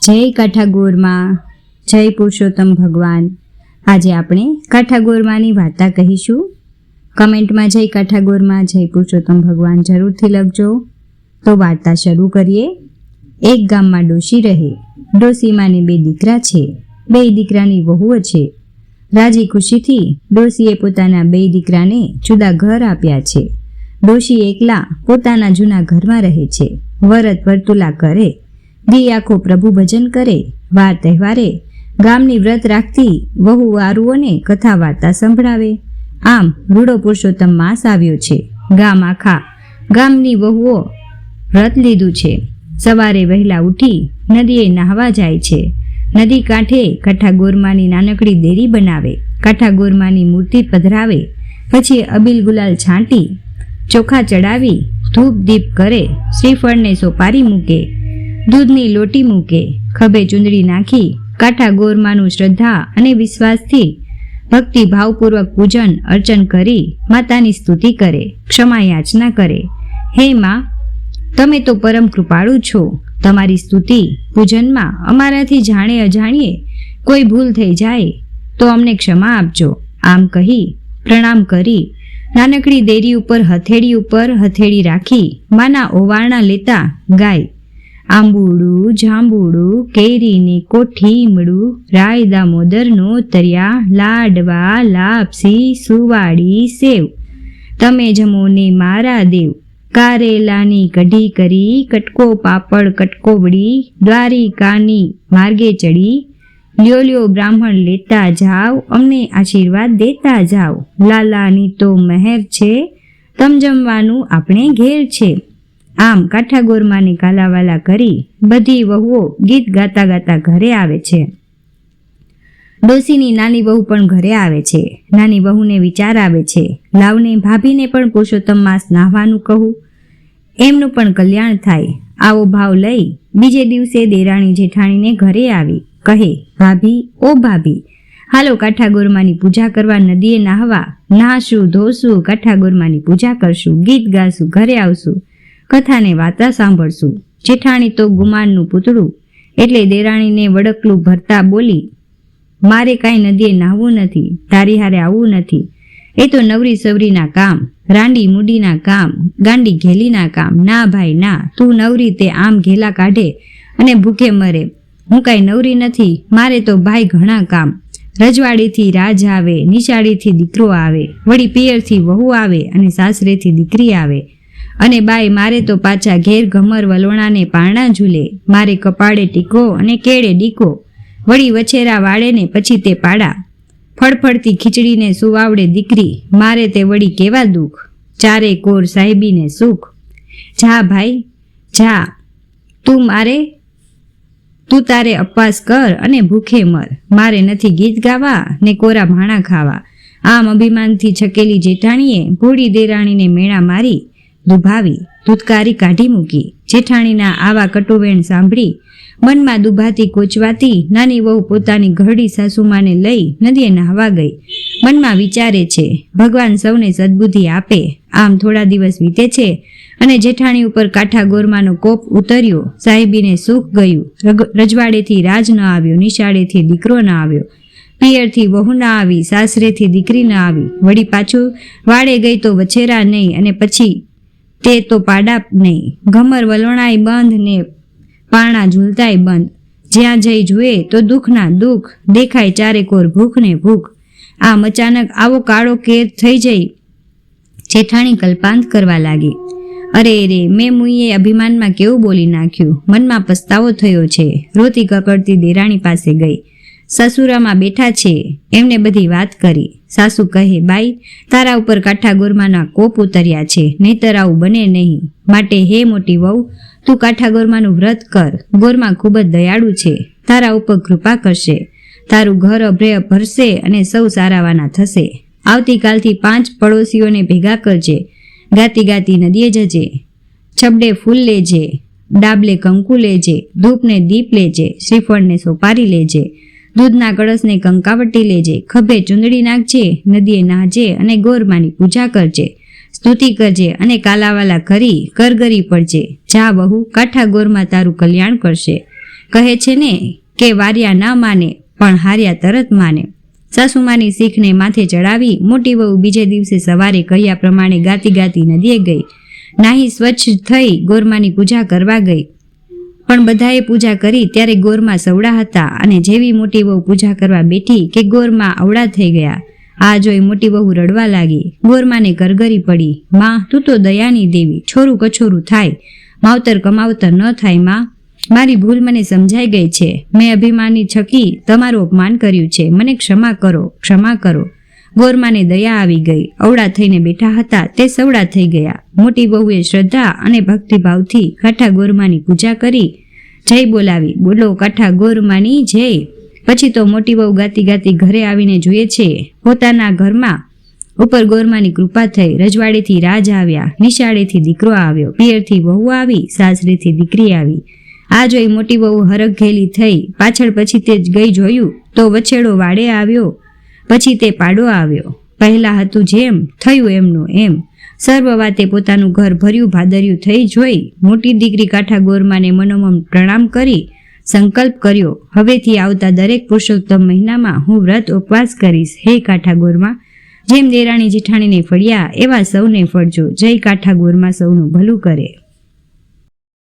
જય કાઠાગોરમાં, જય પુરુષોત્તમ ભગવાન। આજે આપણે કાઠાગોરમાંની વાર્તા કહીશું। કમેન્ટમાં જય કાઠાગોરમાં, જય પુરુષોત્તમ ભગવાન જરૂરથી લખજો। તો વાર્તા શરૂ કરીએ। એક ગામમાં ડોશી રહે। ડોશીમાને 2 દીકરા છે। 2 દીકરાની વહુઓ છે। રાજી ખુશીથી ડોશીએ પોતાના 2 દીકરાને જુદા ઘર આપ્યા છે। ડોશી એકલા પોતાના જૂના ઘરમાં રહે છે। વરત વર્તુલા કરે, દી આખો પ્રભુ ભજન કરે। વાર તહેવારે ગામની વ્રત રાખતી વહુ વારુઓને કથા વાર્તા સંભળાવે। આમ રૂડો પુરુષોત્તમ માસ આવ્યો છે। ગામની વહુઓ વ્રત લીધું છે। સવારે વહેલા ઉઠી નદીએ નાહવા જાય છે। નદી કાંઠે કાઠાગોરમાંની નાનકડી દેરી બનાવે। કાઠાગોરમાંની મૂર્તિ પધરાવે। પછી અબીલ ગુલાલ છાંટી ચોખા ચડાવી ધૂપ દીપ કરે। શ્રીફળને સોપારી મૂકે, દૂધની લોટી મૂકે, ખભે ચૂંદડી નાખી કાઠાગોરમાંનું શ્રદ્ધા અને વિશ્વાસથી ભક્તિ ભાવપૂર્વક પૂજન અર્ચન કરી માતાની સ્તુતિ કરે, ક્ષમા યાચના કરે। હે માં, તમે તો પરમ કૃપાળુ છો। તમારી સ્તુતિ પૂજનમાં અમારાથી જાણે અજાણીએ કોઈ ભૂલ થઈ જાય તો અમને ક્ષમા આપજો। આમ કહી પ્રણામ કરી નાનકડી દેરી ઉપર હથેળી રાખી માના ઓવારણા લેતા ગાય। આંબુડું જાંબુડું કેરીને કોઠીમડું, રાય દામોદરનો તર્યા, લાડવા લાપસી સુવાડી સેવ, તમે જમો ને મારા દેવ। કારેલાની કઢી કરી, કટકો પાપડ કટકો વળી, દ્વારિકાની માર્ગે ચડી, લ્યો બ્રાહ્મણ લેતા જાવ, અમને આશીર્વાદ દેતા જાવ। લાલાની તો મહેર છે, તમ જમવાનું આપણે ઘેર છે। આમ કાઠાગોરમાંની કાલાવાલા કરી બધી વહુઓ ગીત ગાતા ગાતા ઘરે આવે છે। ડોશીની નાની વહુ પણ ઘરે આવે છે। નાની વહુને વિચાર આવે છે, લાવને ભાભીને પણ પુરુષોત્તમ માસ નાહવાનું કહું, એમનું પણ કલ્યાણ થાય। આવો ભાવ લઈ બીજે દિવસે દેરાણી જેઠાણીને ઘરે આવી કહે, ભાભી ઓ ભાભી, હાલો કાઠાગોરમાંની પૂજા કરવા નદીએ નાહવા। નાહશું ધોશું, કાઠાગોરમાંની પૂજા કરશું, ગીત ગાશું, ઘરે આવશું, કથાને વાર્તા સાંભળશું। જેઠાણી તો ગુમાનનું પૂતળું એટલે દેરાણીને વડકલું ભરતા બોલી, મારે કાંઈ નદીએ નાહવું નથી, તારી હારે આવવું નથી। એ તો નવરી સવરીના કામ, રાંડી મૂડીના કામ, ગાંડી ઘેલીના કામ। ના ભાઈ ના, તું નવરી તે આમ ઘેલા કાઢે અને ભૂખે મરે। હું કાંઈ નવરી નથી, મારે તો ભાઈ ઘણા કામ। રજવાડીથી રાજ આવે, નિશાળીથી દીકરો આવે, વળી પિયરથી વહુ આવે અને સાસરેથી દીકરી આવે। અને બાઈ મારે તો પાછા ઘેર ઘમર વલોણાને પારણા ઝૂલે। મારે કપાળે ટીકો અને કેળે ડીકો, વળી વછેરા વાળે ને પછી તે પાડા। ફળફળતી ખીચડીને સુવાવડે દીકરી, મારે તે વળી કેવા દુઃખ, ચારે કોર સાહેબીને સુખ। જા ભાઈ જા, તું તારે અપવાસ કર અને ભૂખે મર, મારે નથી ગીત ગાવા ને કોરા ભાણા ખાવા। આમ અભિમાનથી છકેલી જેઠાણીએ ભોળી દેરાણીને મેણા મારી દુભાવી, ધૂતકારી કાઢી મૂકી। જેઠાણીના આવા કટુવેણ સાંભળી મનમાં દુભાતી કોચવાતી નાની વહુ પોતાની ઘરડી સાસુમાને લઈ નદીએ નાહવા ગઈ। મનમાં વિચારે છે, ભગવાન સૌને સદબુદ્ધિ આપે। આમ થોડા દિવસ વીતે છે અને જેઠાણી ઉપર કાઠાગોરમાંનો કોપ ઉતર્યો। સાહેબીને સુખ ગયું, રજવાડેથી રાજ ન આવ્યો, નિશાળેથી દીકરો ન આવ્યો, પિયરથી વહુ ન આવી, સાસરેથી દીકરી ન આવી, વળી પાછું વાડે ગઈ તો વછેરા નહીં અને પછી તે તો પાડા નહીં। ઘમર વલોણાય બંધ ને પારણા ઝૂલતાય બંધ। જ્યાં જઈ જુએ તો દુઃખના દુઃખ, દેખાય ચારે કોર ભૂખ ને ભૂખ। આમ અચાનક આવો કાળો કેર થઈ જઈ જેઠાણી કલ્પાંત કરવા લાગી। અરે રે, મેં મુઈએ અભિમાનમાં કેવું બોલી નાખ્યું, મનમાં પસ્તાવો થયો છે। રોતી કકડતી દેરાણી પાસે ગઈ, સસુરામાં બેઠા છે એમને બધી વાત કરી। સાસુ કહે, બાઈ તારા ઉપર કાઠાગોરમાંના કોપ ઉતર્યા છે, નહીતર આવું બને નહીં। માટે હે મોટી વહુ, તું કાઠાગોરમાંનું વ્રત કર। ગોરમાં ખૂબ જ દયાળુ છે, તારા ઉપર કૃપા કરશે। તારું ઘર અભ્રે ભરશે અને સૌ સારાવાના થશે। આવતીકાલથી 5 પડોશીઓને ભેગા કરજે, ગાતી ગાતી નદીએ જજે, છબડે ફૂલ લેજે, ડાબલે કંકુ લેજે, ધૂપને દીપ લેજે, શ્રીફળને સોપારી લેજે, દૂધના કળશને કંકાવટી લેજે, ખભે ચૂંદડી નાખજે, નદીએ નાહજે અને ગોરમાંની પૂજા કરજે, સ્તુતિ કરજે અને કાલાવાલા કરી કરગરી પડજે। જા વહુ, કાઠાગોરમાં તારું કલ્યાણ કરશે। કહે છે ને કે વાર્યા ના માને પણ હાર્યા તરત માને. સાસુમાની શીખને માથે ચડાવી મોટી વહુ બીજે દિવસે સવારે કહ્યા પ્રમાણે ગાતી ગાતી નદીએ ગઈ. નાહી સ્વચ્છ થઈ ગોરમાની પૂજા કરવા ગઈ. પણ બધાએ પૂજા કરી ત્યારે ગોરમા સવડા હતા અને જેવી મોટી વહુ પૂજા કરવા બેઠી કે ગોરમા અવળા થઈ ગયા. આ જોઈ મોટી વહુ રડવા લાગી. ગોરમાને કરગરી પડી. માં, તું તો દયાની દેવી, છોરું કછોરું થાય, માવતર કમાવતર ન થાય. માં, મારી ભૂલ મને સમજાઈ ગઈ છે. મેં અભિમાની છકી તમારું અપમાન કર્યું છે. મને ક્ષમા કરો, ક્ષમા કરો. ગોરમાને દયા આવી ગઈ. અવળા થઈને બેઠા હતા તે સવડા થઈ ગયા. મોટી વહુએ શ્રદ્ધા અને ભક્તિભાવથી કાઠા ગોરમાની પૂજા કરી જય બોલાવી. બોલો કાઠા ગોરમાની જય. પછી તો મોટી વહુ ગાતી ગાતી ઘરે આવીને જોઈએ છે પોતાના ઘરમાં ઉપર ગોરમાની કૃપા થઈ. રજવાડેથી રાજ આવ્યા, નિશાળેથી દીકરો આવ્યો, પિયરથી વહુ આવી, સાસરેથી દીકરી આવી. આ જોઈ મોટી વહુ હરખઘેલી થઈ. પાછળ પછી તે ગઈ જોયું તો વછેડો વાડે આવ્યો, પછી તે પાડો આવ્યો. પહેલા હતું જેમ થયું એમનું એમ. સર્વ વાતે પોતાનું ઘર ભર્યું ભાદર્યું થઈ જોઈ મોટી દીકરી કાઠા ગોરમાને મનોમન પ્રણામ કરી સંકલ્પ કર્યો, હવેથી આવતા દરેક પુરુષોત્તમ મહિનામાં હું વ્રત ઉપવાસ કરીશ. હે કાઠા ગોરમા, જેમ દેરાણી જેઠાણીને ફળ્યા એવા સૌને ફળજો. જય કાઠા ગોરમા સૌનું ભલું કરે.